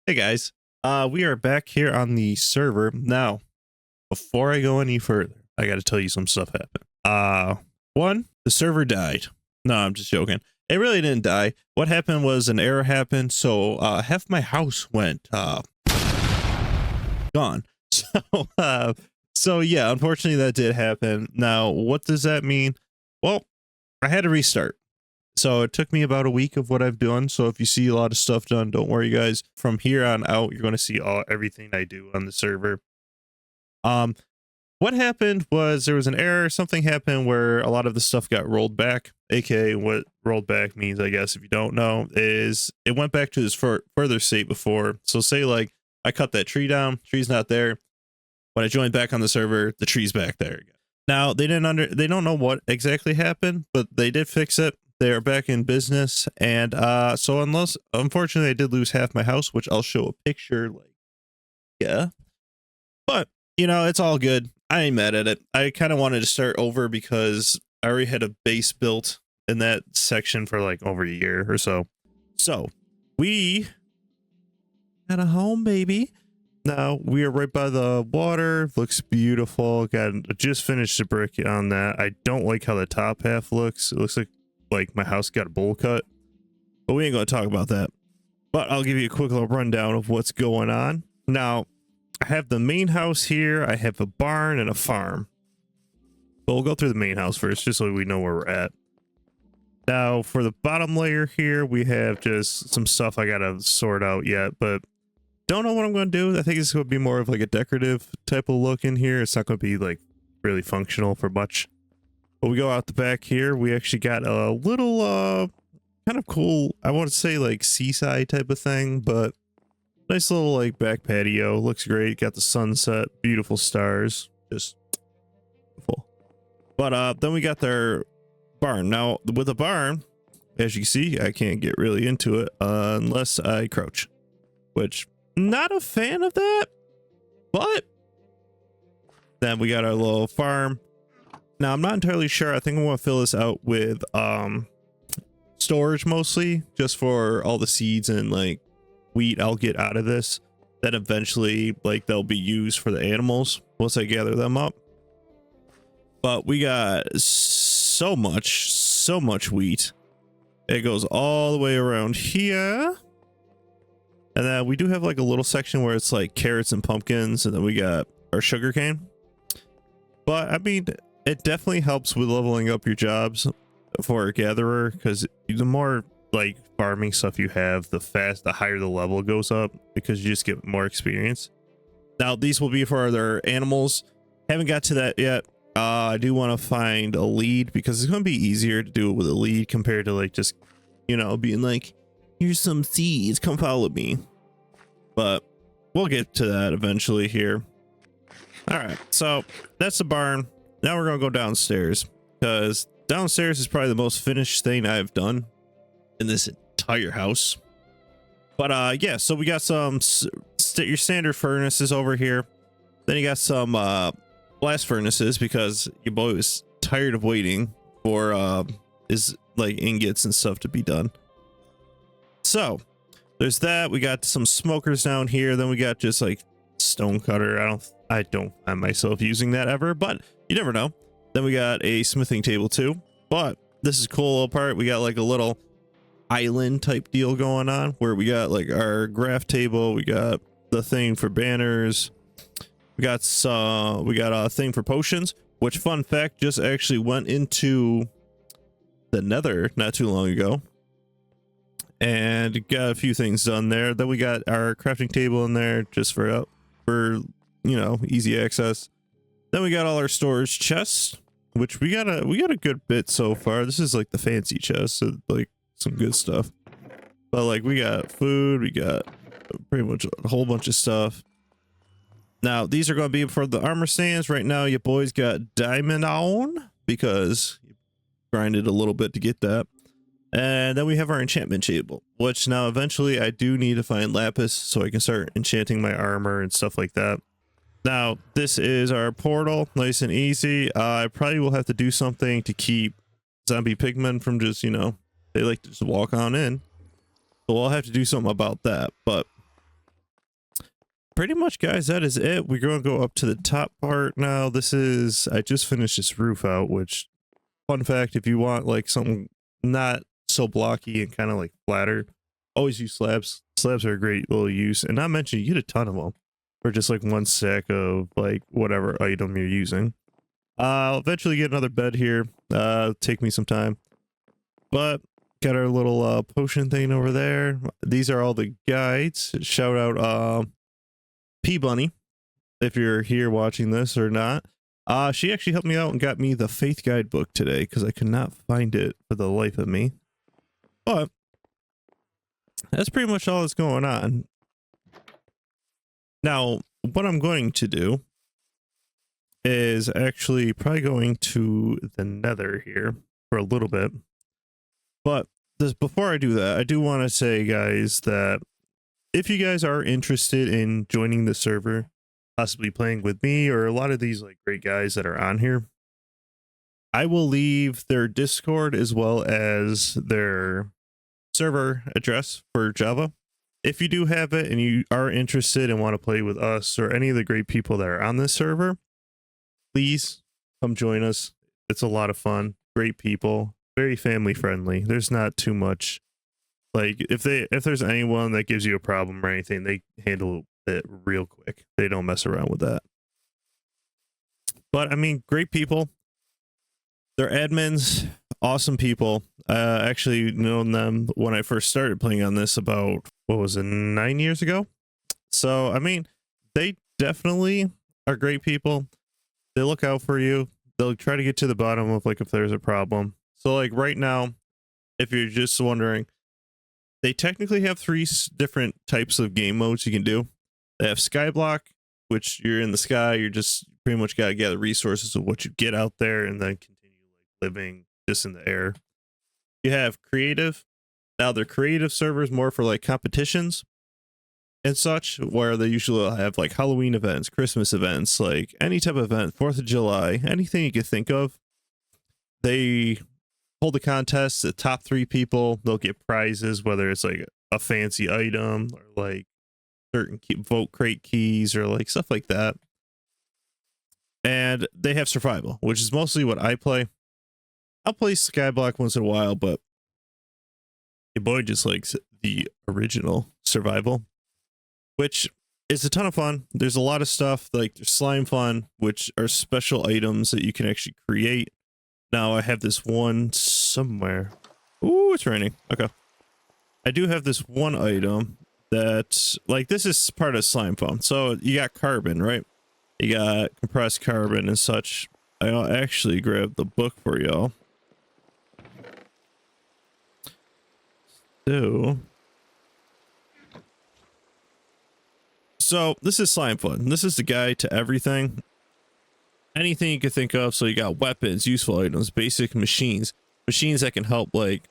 Hey guys, we are back here on the server. Now, before I go any further, I gotta tell you some stuff happened. One, the server died. No, I'm just joking. It really didn't die. What happened was an error happened, so half my house went gone. So so yeah, unfortunately that did happen. Now, what does that mean? Well, I had to restart. So it took me about a week of what I've done. So if you see a lot of stuff done, don't worry, guys. From here on out, you're going to see everything I do on the server. What happened was there was an error. Something happened where a lot of the stuff got rolled back. AKA what rolled back means, I guess, if you don't know, is it went back to this further state before. So say like I cut that tree down, tree's not there. When I joined back on the server, the tree's back there again. Now they don't know what exactly happened, but they did fix it. They are back in business, and so unfortunately I did lose half my house, which I'll show a picture, like, yeah, but you know, it's all good. I ain't mad at it. I kind of wanted to start over because I already had a base built in that section for like over a year or so. So we had a home, baby. Now we are right by the water. Looks beautiful. Just finished the brick on that. I don't like how the top half looks. It looks like my house got a bowl cut, but we ain't gonna talk about that. But I'll give you a quick little rundown of what's going on. Now, I have the main house here. I have a barn and a farm. But we'll go through the main house first, just so we know where we're at. Now, for the bottom layer here, we have just some stuff I gotta sort out yet, but don't know what I'm gonna do. I think it's gonna be more of like a decorative type of look in here. It's not gonna be like really functional for much. But we go out the back here, we actually got a little kind of cool, I want to say like seaside type of thing, but nice little like back patio. Looks great. Got the sunset, beautiful stars, just beautiful. But then we got their barn. Now with the barn, as you see, I can't get really into it unless I crouch, which not a fan of that. But then we got our little farm. Now, I'm not entirely sure. I think I want to fill this out with storage mostly, just for all the seeds and like wheat I'll get out of this. That eventually, like, they'll be used for the animals once I gather them up. But we got so much wheat. It goes all the way around here. And then we do have like a little section where it's like carrots and pumpkins, and then we got our sugar cane. But I mean, it definitely helps with leveling up your jobs for a gatherer, because the more like farming stuff you have, the higher the level goes up, because you just get more experience. Now these will be for other animals. Haven't got to that yet. I do want to find a lead, because it's going to be easier to do it with a lead compared to like just, you know, being like, here's some seeds, come follow me. But we'll get to that eventually here. All right, so that's the barn. Now we're gonna go downstairs, because downstairs is probably the most finished thing I've done in this entire house. But yeah, so we got some your standard furnaces over here. Then you got some blast furnaces, because your boy was tired of waiting for his like ingots and stuff to be done. So there's that. We got some smokers down here. Then we got just like stone cutter. I don't find myself using that ever, but you never know. Then we got a smithing table too, but this is a cool little part. We got like a little island type deal going on, where we got like our graph table. We got the thing for banners. We got a thing for potions, which, fun fact, just actually went into the nether not too long ago, and got a few things done there. Then we got our crafting table in there just for you know, easy access. Then we got all our storage chests, which we got a good bit so far. This is like the fancy chest, so like some good stuff. But like we got food, we got pretty much a whole bunch of stuff. Now these are going to be for the armor stands. Right now your boys got diamond on, because you grinded a little bit to get that. And then we have our enchantment table, which now eventually I do need to find lapis so I can start enchanting my armor and stuff like that. Now this is our portal, nice and easy. I probably will have to do something to keep zombie pigmen from just, you know, they like to just walk on in. So I'll have to do something about that. But pretty much, guys, that is it. We're going to go up to the top part now. This is, I just finished this roof out, which, fun fact, if you want like something not so blocky and kind of like flatter, always use slabs. Slabs are a great little use, and not mention you get a ton of them for just like one stack of like whatever item you're using. I'll eventually get another bed here. Take me some time, but got our little potion thing over there. These are all the guides. Shout out P Bunny if you're here watching this or not. She actually helped me out and got me the faith guidebook today because I could not find it for the life of me. But that's pretty much all that's going on. Now, what I'm going to do is actually probably going to the nether here for a little bit. But before I do that, I do want to say, guys, that if you guys are interested in joining the server, possibly playing with me or a lot of these like great guys that are on here, I will leave their Discord as well as their server address for Java. If you do have it and you are interested and want to play with us or any of the great people that are on this server, please come join us. It's a lot of fun. Great people, very family friendly. There's not too much like if there's anyone that gives you a problem or anything, they handle it real quick. They don't mess around with that. But I mean, great people. They're admins, awesome people. Actually known them when I first started playing on this about, what was it, 9 years ago? So, I mean, they definitely are great people. They look out for you. They'll try to get to the bottom of like if there's a problem. So like right now, if you're just wondering, they technically have three different types of game modes you can do. They have Skyblock, which you're in the sky. You're just pretty much got to gather resources of what you get out there and then continue like living just in the air. You have creative. Now they're creative servers more for like competitions and such, where they usually have like Halloween events, Christmas events, like any type of event, 4th of July, anything you could think of. They hold a contest. The top 3 people, they'll get prizes, whether it's like a fancy item or like certain vote crate keys or like stuff like that. And they have survival, which is mostly what I play. I'll play Skyblock once in a while, but your boy just likes the original survival, which is a ton of fun. There's a lot of stuff like there's Slimefun, which are special items that you can actually create. Now I have this one somewhere. Ooh, it's raining. Okay. I do have this one item that, like, this is part of Slimefun. So you got carbon, right? You got compressed carbon and such. I'll actually grab the book for y'all. So this is Slimefun. This is the guide to everything. Anything you could think of. So you got weapons, useful items, basic machines that can help like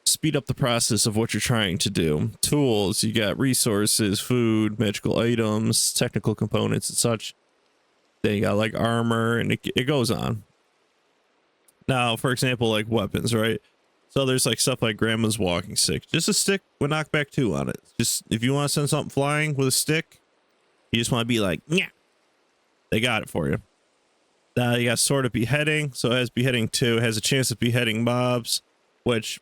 speed up the process of what you're trying to do. Tools, you got resources, food, magical items, technical components and such. Then you got like armor, and it goes on. Now, for example, like weapons, right? So there's like stuff like grandma's walking stick. Just a stick with knockback 2 on it. Just if you want to send something flying with a stick, you just want to be like, yeah, they got it for you. Now you got sword of beheading. So it has beheading 2, has a chance of beheading mobs, which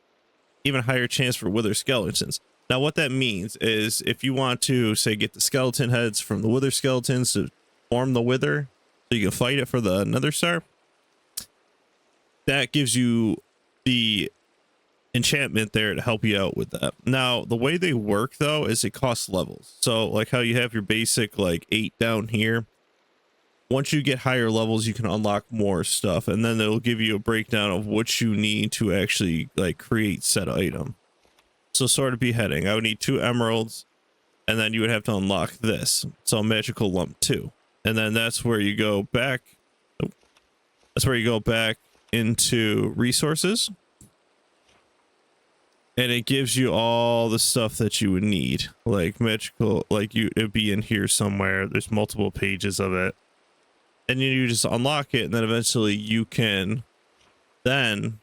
even higher chance for wither skeletons. Now what that means is if you want to say get the skeleton heads from the wither skeletons to form the wither so you can fight it for the nether star, that gives you the enchantment there to help you out with that. Now the way they work though is it costs levels. So like how you have your basic like 8 down here, once you get higher levels you can unlock more stuff, and then it'll give you a breakdown of what you need to actually like create said item. So sword of beheading, I would need 2 emeralds, and then you would have to unlock this, so magical lump 2, and then that's where you go back. That's where you go back into resources, and it gives you all the stuff that you would need, like magical, like it'd be in here somewhere. There's multiple pages of it, and you just unlock it, and then eventually you can then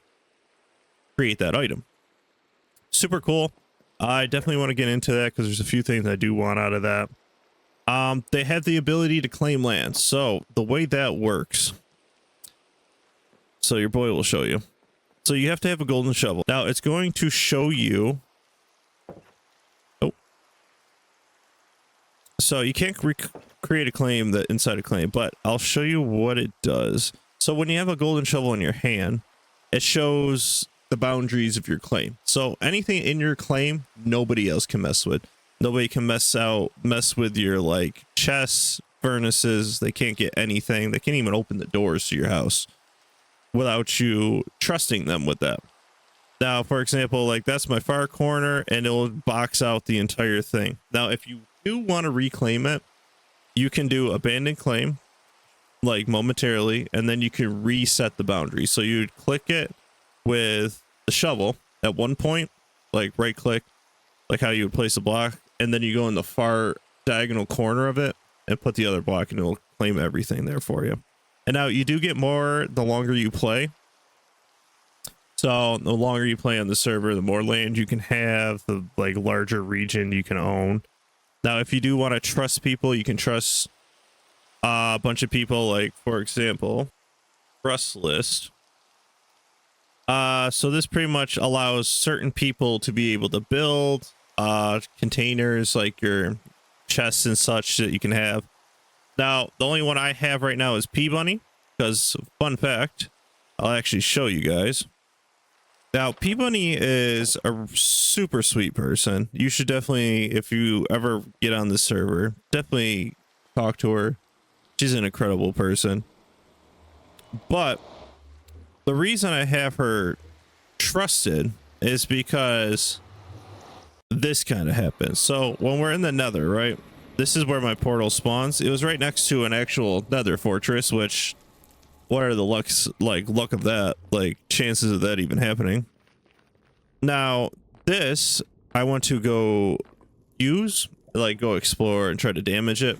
create that item. Super cool. I definitely want to get into that because there's a few things I do want out of that. They have the ability to claim land. So the way that works, so your boy will show you. So you have to have a golden shovel. Now it's going to show you. Oh. So you can't create a claim that inside a claim, but I'll show you what it does. So when you have a golden shovel in your hand, it shows the boundaries of your claim. So anything in your claim, nobody else can mess with. Nobody can mess with your like chests, furnaces. They can't get anything. They can't even open the doors to your house without you trusting them with that. Now, for example, like that's my far corner and it'll box out the entire thing. Now, if you do want to reclaim it, you can do abandon claim like momentarily, and then you can reset the boundary. So you'd click it with the shovel at one point, like right click, like how you would place a block, and then you go in the far diagonal corner of it and put the other block and it'll claim everything there for you. And now you do get more the longer you play. So the longer you play on the server, the more land you can have, the like larger region you can own. Now, if you do want to trust people, you can trust a bunch of people, like for example, trust list. So this pretty much allows certain people to be able to build containers like your chests and such that you can have. Now, the only one I have right now is P-Bunny, because fun fact, I'll actually show you guys. Now, P-Bunny is a super sweet person. You should definitely, if you ever get on the server, definitely talk to her. She's an incredible person. But the reason I have her trusted is because this kind of happens. So when we're in the Nether, right? This is where my portal spawns. It was right next to an actual Nether fortress, which what are the luck of that? Like chances of that even happening. Now this I want to go use, like go explore and try to damage it,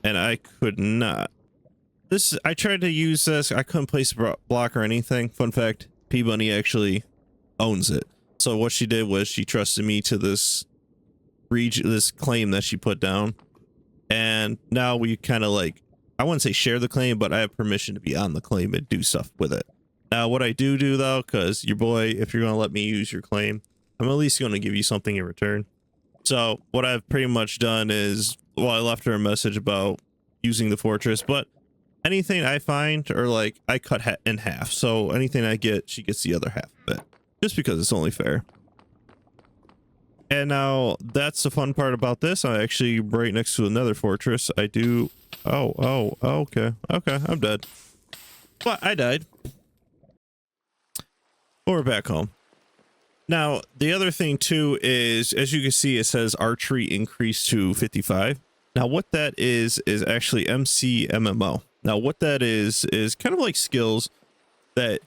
and I could not. This I tried to use this. I couldn't place a block or anything. Fun fact: P-Bunny actually owns it. So what she did was she trusted me to this region, this claim that she put down, and now we kind of like, I wouldn't say share the claim, but I have permission to be on the claim and do stuff with it. Now, what I do though, because your boy, if you're going to let me use your claim, I'm at least going to give you something in return. So what I've pretty much done is, well, I left her a message about using the fortress, but anything I find, or like I cut in half. So anything I get, she gets the other half of it, just because it's only fair. And now that's the fun part about this. I'm actually right next to another fortress. I do. Oh, okay. Okay, I'm dead. But I died. We're back home. Now, the other thing too is, as you can see, it says archery increased to 55. Now, what that is actually Mcmmo. Now, what that is kind of like skills that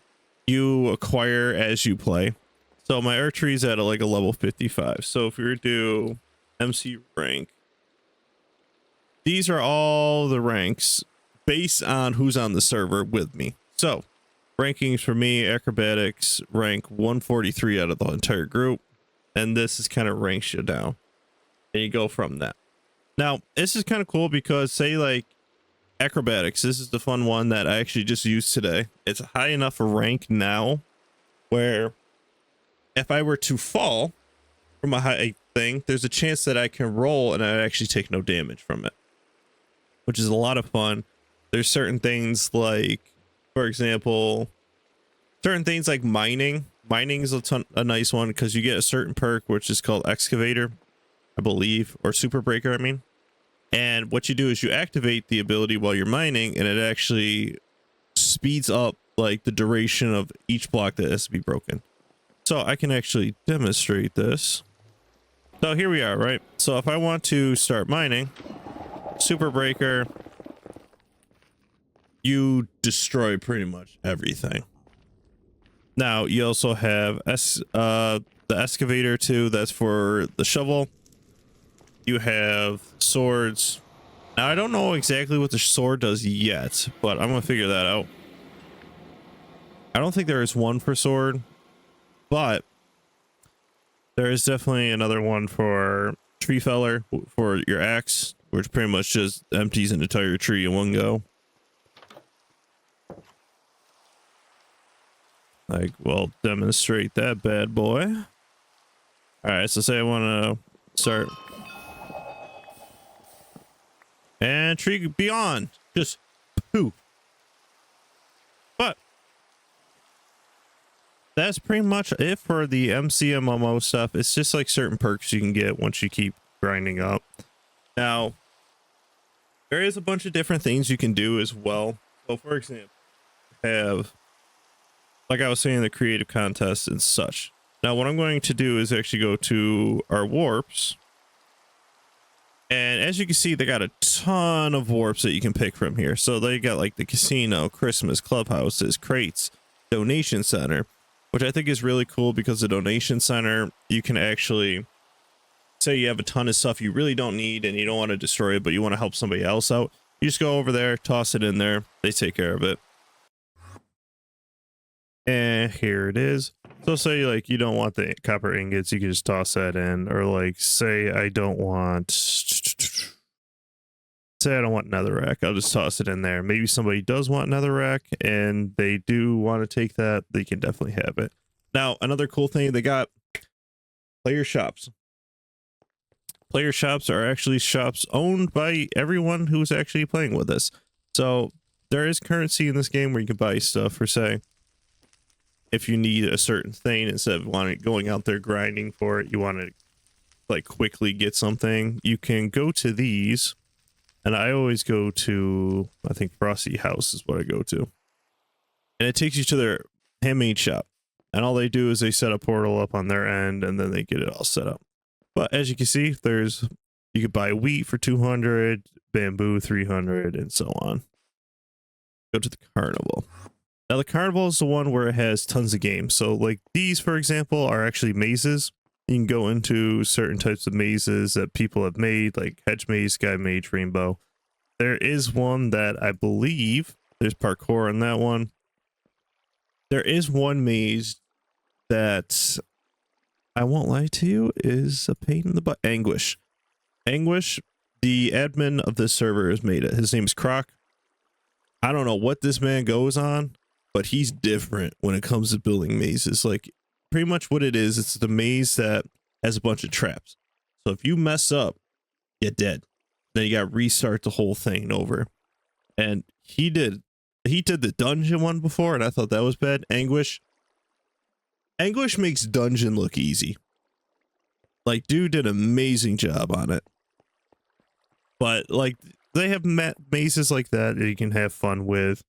you acquire as you play. So my archery is at like a level 55. So if you do MC rank, these are all the ranks based on who's on the server with me. So rankings for me, acrobatics rank 143 out of the entire group. And this is kind of ranks you down. And you go from that. Now, this is kind of cool because say like acrobatics, this is the fun one that I actually just used today. It's a high enough rank now where if I were to fall from a high thing, there's a chance that I can roll and I actually take no damage from it, which is a lot of fun. There's certain things like, for example, certain things like mining. Mining is a nice one because you get a certain perk, which is called excavator, I believe, or super breaker, I mean. And what you do is you activate the ability while you're mining, and it actually speeds up like the duration of each block that has to be broken. So I can actually demonstrate this. So here we are, right? So if I want to start mining, super breaker, you destroy pretty much everything. Now you also have the excavator too. That's for the shovel. You have swords. Now I don't know exactly what the sword does yet, but I'm gonna figure that out. I don't think there is one for sword, but there is definitely another one for tree feller for your axe. which pretty much just empties an entire tree in one go. Like, we'll demonstrate that bad boy. All right, so say I want to start. And tree beyond. Just poof. But that's pretty much it for the Mcmmo stuff. It's just like certain perks you can get once you keep grinding up. Now, there is a bunch of different things you can do as well. So, for example, have, like I was saying, the creative contest and such. Now, what I'm going to do is actually go to our warps. And as you can see, they got a ton of warps that you can pick from here. So they got like the casino, Christmas, clubhouses, crates, donation center, which I think is really cool because the donation center, you can actually say you have a ton of stuff you really don't need and you don't want to destroy it, but you want to help somebody else out. You just go over there, toss it in there. They take care of it. And here it is. So say like you don't want the copper ingots, you can just toss that in. Or like say I don't want, say I don't want netherrack, I'll just toss it in there. Maybe somebody does want netherrack and they do want to take that, they can definitely have it. Now another cool thing, they got player shops. Player shops are actually shops owned by everyone who's actually playing with us. So there is currency in this game where you can buy stuff for, say, if you need a certain thing, instead of going out there grinding for it, you want to like quickly get something, you can go to these. And I always go to, I think Frosty House is what I go to. And it takes you to their handmade shop. And all they do is they set a portal up on their end and then they get it all set up. But as you can see, you could buy wheat for 200, bamboo 300, and so on. Go to the carnival. Now the carnival is the one where it has tons of games. So like these, for example, are actually mazes. You can go into certain types of mazes that people have made, like hedge maze, sky maze, rainbow. There is one that I believe there's parkour in that one. There is one maze that I won't lie to you is a pain in the butt. Anguish, the admin of this server, has made it. His name's Croc. I don't know what this man goes on, but he's different when it comes to building mazes. Like pretty much what it is, it's the maze that has a bunch of traps. So if you mess up, you're dead. Then you got to restart the whole thing over. And he did the dungeon one before, and I thought that was bad. Anguish makes dungeon look easy. Like dude did an amazing job on it. But like they have mazes like that you can have fun with.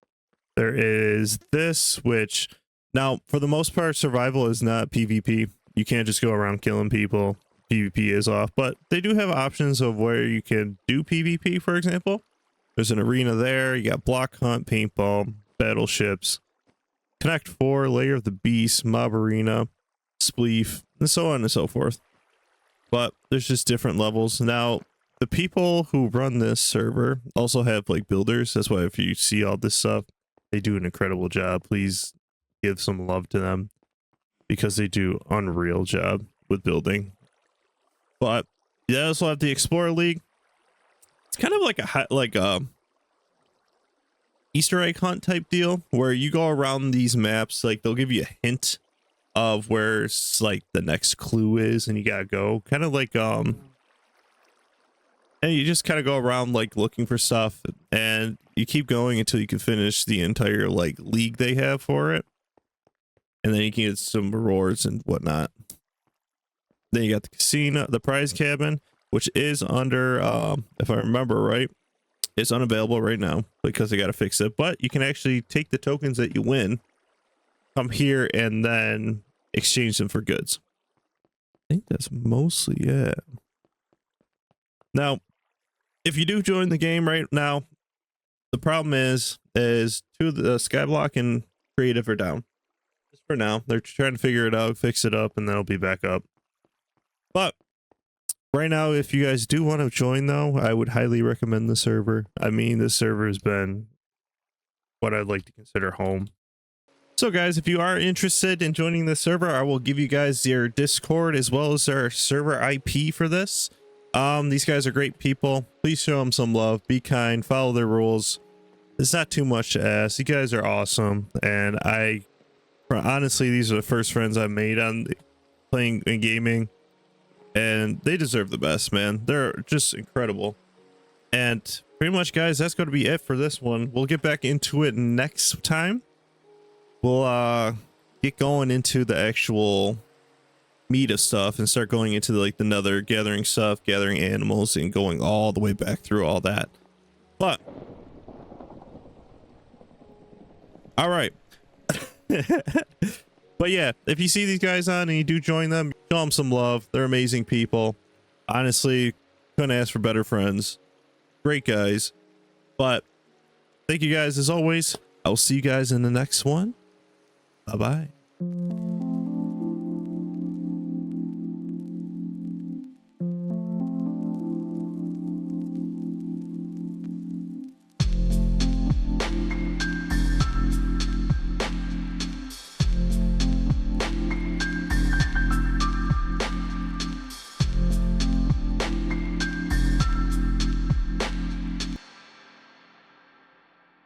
There is this, which now for the most part survival is not PvP. You can't just go around killing people. PvP is off, but they do have options of where you can do PvP. For example, there's an arena there. You got block hunt, paintball, battleships, Connect 4, Layer of the Beast, Mob Arena, Spleef, and so on and so forth. But there's just different levels. Now, the people who run this server also have like builders. That's why if you see all this stuff, they do an incredible job. Please give some love to them because they do unreal job with building. But you also have the Explorer League. It's kind of like a Easter egg hunt type deal where you go around these maps. Like they'll give you a hint of where like the next clue is, and you gotta go. Kind of like and you just kind of go around like looking for stuff, and you keep going until you can finish the entire like league they have for it, and then you can get some rewards and whatnot. Then you got the casino, the prize cabin, which is under if I remember right, it's unavailable right now because they got to fix it, but you can actually take the tokens that you win, come here, and then exchange them for goods. I think that's mostly it. Now, if you do join the game right now, the problem is two of the Skyblock and creative are down. Just for now, they're trying to figure it out, fix it up, and then it'll be back up. But right now, if you guys do want to join, though, I would highly recommend the server. I mean, this server has been what I'd like to consider home. So, guys, if you are interested in joining the server, I will give you guys their Discord as well as their server IP for this. These guys are great people. Please show them some love. Be kind. Follow their rules. It's not too much to ask. You guys are awesome, and honestly, these are the first friends I've made on playing and gaming, and they deserve the best, man. They're just incredible. And pretty much, guys, that's going to be it for this one. We'll get back into it next time. We'll get going into the actual meat of stuff and start going into the nether, gathering stuff, gathering animals, and going all the way back through all that. But all right. But yeah, if you see these guys on and you do join them, show them some love. They're amazing people. Honestly, couldn't ask for better friends. Great guys. But thank you guys as always. I'll see you guys in the next one. Bye bye.